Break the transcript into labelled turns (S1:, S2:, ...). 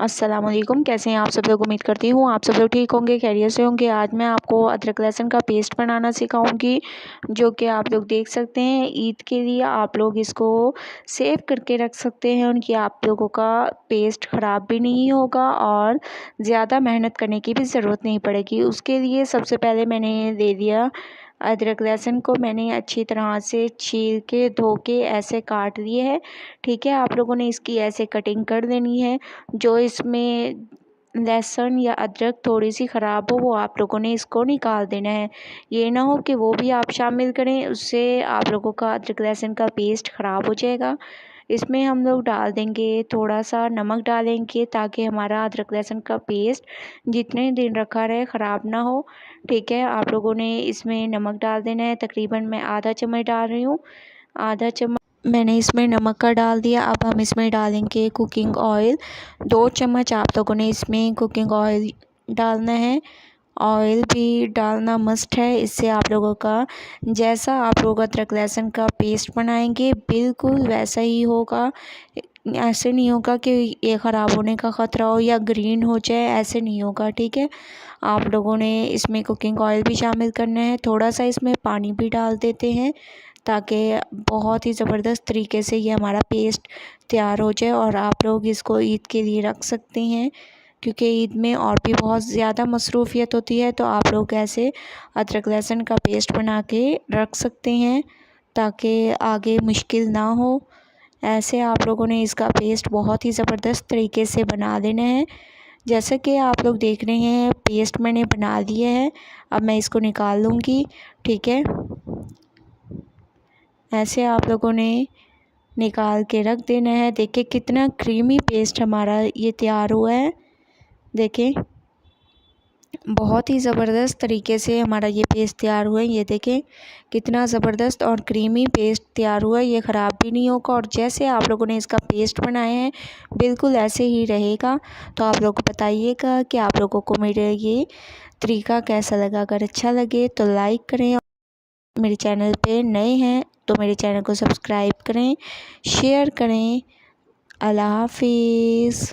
S1: अस्सलाम वालेकुम। कैसे हैं आप सब लोग? उम्मीद करती हूँ आप सब लोग ठीक होंगे, खैरियत से होंगे। आज मैं आपको अदरक लहसुन का पेस्ट बनाना सिखाऊंगी, जो कि आप लोग देख सकते हैं। ईद के लिए आप लोग इसको सेव करके रख सकते हैं, उनकी आप लोगों का पेस्ट ख़राब भी नहीं होगा और ज़्यादा मेहनत करने की भी ज़रूरत नहीं पड़ेगी। उसके लिए सबसे पहले मैंने ले लिया अदरक लहसुन को, मैंने अच्छी तरह से छील के धो के ऐसे काट लिए है। ठीक है, आप लोगों ने इसकी ऐसे कटिंग कर देनी है। जो इसमें लहसुन या अदरक थोड़ी सी ख़राब हो, वो आप लोगों ने इसको निकाल देना है। ये ना हो कि वो भी आप शामिल करें, उससे आप लोगों का अदरक लहसुन का पेस्ट ख़राब हो जाएगा। इसमें हम लोग डाल देंगे थोड़ा सा नमक डालेंगे, ताकि हमारा अदरक लहसुन का पेस्ट जितने दिन रखा रहे ख़राब ना हो। ठीक है, आप लोगों ने इसमें नमक डाल देना है। तकरीबन मैं आधा चम्मच डाल रही हूँ, आधा चम्मच मैंने इसमें नमक का डाल दिया। अब हम इसमें डालेंगे कुकिंग ऑयल, 2 चम्मच आप लोगों ने इसमें कुकिंग ऑयल डालना है। ऑयल भी डालना मस्ट है, इससे आप लोगों का जैसा आप लोग अदरक लहसुन का पेस्ट बनाएंगे बिल्कुल वैसा ही होगा। ऐसे नहीं होगा कि ये ख़राब होने का ख़तरा हो या ग्रीन हो जाए, ऐसे नहीं होगा। ठीक है, आप लोगों ने इसमें कुकिंग ऑयल भी शामिल करना है। थोड़ा सा इसमें पानी भी डाल देते हैं, ताकि बहुत ही ज़बरदस्त तरीके से ये हमारा पेस्ट तैयार हो जाए और आप लोग इसको ईद के लिए रख सकते हैं, क्योंकि ईद में और भी बहुत ज़्यादा मसरूफ़ियत होती है। तो आप लोग ऐसे अदरक लहसुन का पेस्ट बना के रख सकते हैं, ताकि आगे मुश्किल ना हो। ऐसे आप लोगों ने इसका पेस्ट बहुत ही ज़बरदस्त तरीके से बना लेना है। जैसे कि आप लोग देख रहे हैं, पेस्ट मैंने बना लिया है। अब मैं इसको निकाल लूँगी। ठीक है, ऐसे आप लोगों ने निकाल के रख देना है। देखिए कितना क्रीमी पेस्ट हमारा ये तैयार हुआ है। देखें, बहुत ही ज़बरदस्त तरीके से हमारा ये पेस्ट तैयार हुआ है। ये देखें कितना ज़बरदस्त और क्रीमी पेस्ट तैयार हुआ है, ये ख़राब भी नहीं होगा। और जैसे आप लोगों ने इसका पेस्ट बनाया है बिल्कुल ऐसे ही रहेगा। तो आप लोग बताइएगा कि आप लोगों को मेरा ये तरीका कैसा लगा। अगर अच्छा लगे तो लाइक करें, मेरे चैनल पे नए हैं तो मेरे चैनल को सब्सक्राइब करें, शेयर करें। अल्लाह हाफिज़।